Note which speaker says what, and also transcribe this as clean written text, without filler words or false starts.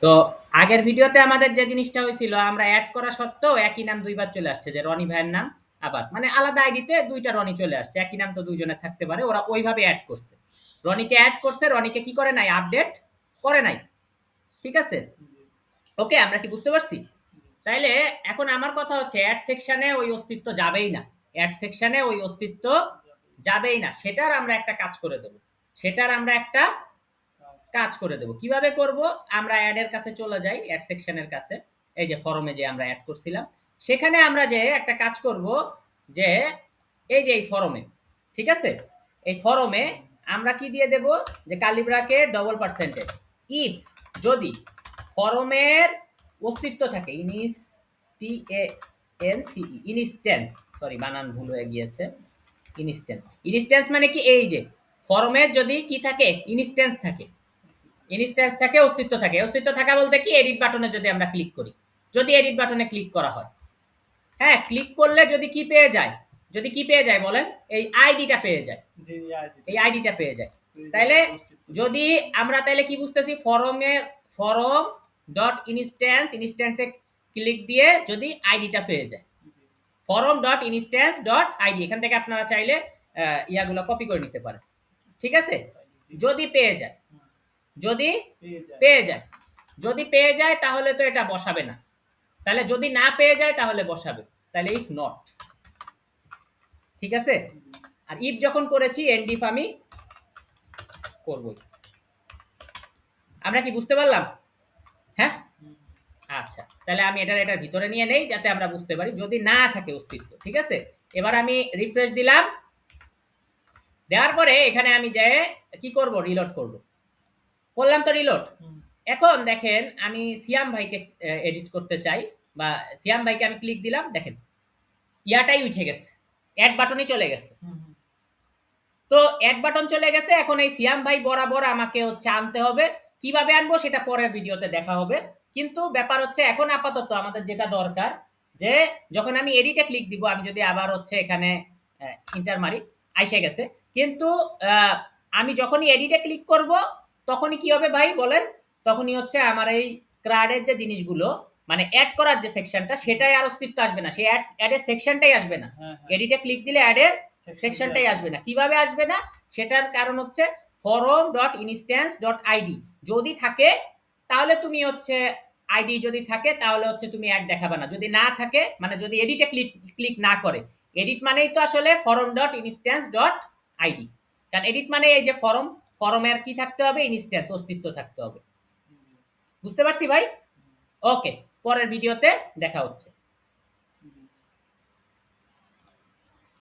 Speaker 1: তো আগের ভিডিওতে আমাদের যে জিনিসটা হয়েছিল, আমরা অ্যাড করা সত্ত্বেও একই নাম দুইবার চলে আসছে, যে রনি ভাইয়ের নাম আবার মানে আলাদা আইডিতে দুইটা রনি চলে আসছে, একই নাম তো দুইজনের থাকতে পারে, ওরা ওইভাবে অ্যাড করছে। রনিকে অ্যাড করছে, রনিকে কি করে নাই, আপডেট করে নাই। ঠিক আছে, ওকে, আমরা কি বুঝতে পারছি? তাইলে এখন আমার কথা হচ্ছে অ্যাড সেকশনে ওই অস্তিত্ব যাবেই না, অ্যাড সেকশনে ওই অস্তিত্ব যাবেই না, সেটার আমরা একটা কাজ করে দেব, সেটার আমরা একটা কাজ করে দেব। কিভাবে করব? আমরা অ্যাড এর কাছে চলে যাই, অ্যাড সেকশনের কাছে, এই যে ফরমে যে আমরা অ্যাড করছিলাম, সেখানে আমরা যে একটা কাজ করব, যে এই যে এই ফরমে, ঠিক আছে, এই ফরমে আমরা কি দিয়ে দেব, যে curly bracket double percentage if, যদি ফরমের অস্তিত্ব থাকে, i n s t a n c e, instance, sorry বানান ভুল হয়ে গিয়েছে, ইনস্ট্যান্স, ইনস্ট্যান্স মানে কি, এই যে ফরমের যদি কি থাকে, ইনস্ট্যান্স থাকে, ইনস্ট্যান্স থাকে, অস্তিত্ব থাকে, অস্তিত্ব থাকা বলতে কি, এডিট বাটনে যদি আমরা ক্লিক করি, যদি এডিট বাটনে ক্লিক করা হয়, হ্যাঁ, ক্লিক করলে যদি কি পেয়ে যায়, যদি কি পেয়ে যায় বলেন, এই আইডিটা পেয়ে যায়, এই আইডিটা পেয়ে যায়। তাইলে যদি আমরা তাইলে কি বুঝতেছি, ফরমে ফরম ডট ইনস্ট্যান্স, ইনস্ট্যান্সে ক্লিক দিয়ে যদি আইডিটা পেয়ে যায়, form dot instance dot ID, এখান থেকে আপনারা চাইলে ইয়াগুলো কপি করে নিতে পারেন। ঠিক আছে, যদি পেয়ে যায়, যদি পেয়ে যায়, যদি পেয়ে যায় তাহলে তো এটা বসাবে না, তাহলে যদি না পেয়ে যায় তাহলে বসাবে, তাহলে ইফ নট, ঠিক আছে। আর ইফ যখন করেছি এন্ড ইফ আমি করবই। আমরা কি বুঝতে পারলাম? হ্যাঁ, আচ্ছা, তাহলে আমি এটার ভিতরে নিয়ে নেই যাতে আমরা বুঝতে পারি, যদি না থাকে অস্তিত্ব। ঠিক আছে, এবার আমি রিফ্রেশ দিলাম, দেওয়ার পরে এখানে আমি যাই কি করব, রিলোড করব, করলাম তো রিলোড। এখন দেখেন আমি সিয়াম ভাইকে এডিট করতে চাই, বা সিয়াম ভাইকে আমি ক্লিক দিলাম, দেখেন ইয়াটাই উঠে গেছে, অ্যাড বাটনই চলে গেছে। তো অ্যাড বাটন চলে গেছে, এখন এই সিয়াম ভাই বরাবর আমাকে হচ্ছে আনতে হবে, কিভাবে আনবো সেটা পরের ভিডিওতে দেখা হবে। কিন্তু ব্যাপার হচ্ছে এখন আপাতত আমাদের যেটা দরকার, যে যখন আমি এডিটে ক্লিক দিব, আমি যদি আবার হচ্ছে এখানে ইন্টার মারি, আইসে গেছে, কিন্তু আমি যখনই এডিটে ক্লিক করব তখনই কি হবে ভাই বলেন, তখনই হচ্ছে আমার এই ক্রাডের যে জিনিসগুলো, মানে অ্যাড করার যে সেকশনটা, সেটাই আর অস্তিত্ব আসবে না, সেই অ্যাডের সেকশনটাই আসবে না, এডিটে ক্লিক দিলে অ্যাডের সেকশনটাই আসবে না। কিভাবে আসবে না, সেটার কারণ হচ্ছে form dot instance dot ID যদি থাকে, তাহলে তুমি হচ্ছে আইডি যদি থাকে তাহলে হচ্ছে তুমি অ্যাড দেখাবে না, যদি না থাকে মানে যদি এডিটে ক্লিক না করে, এডিট মানেই তো আসলে form dot instance dot ID, কারণ এডিট মানে এই যে ফরম, ফরমের কি থাকতে হবে, ইনস্ট্যান্স, অস্তিত্ব থাকতে হবে। বুঝতে পারছি ভাই? ওকে, পরের ভিডিওতে দেখা হচ্ছে।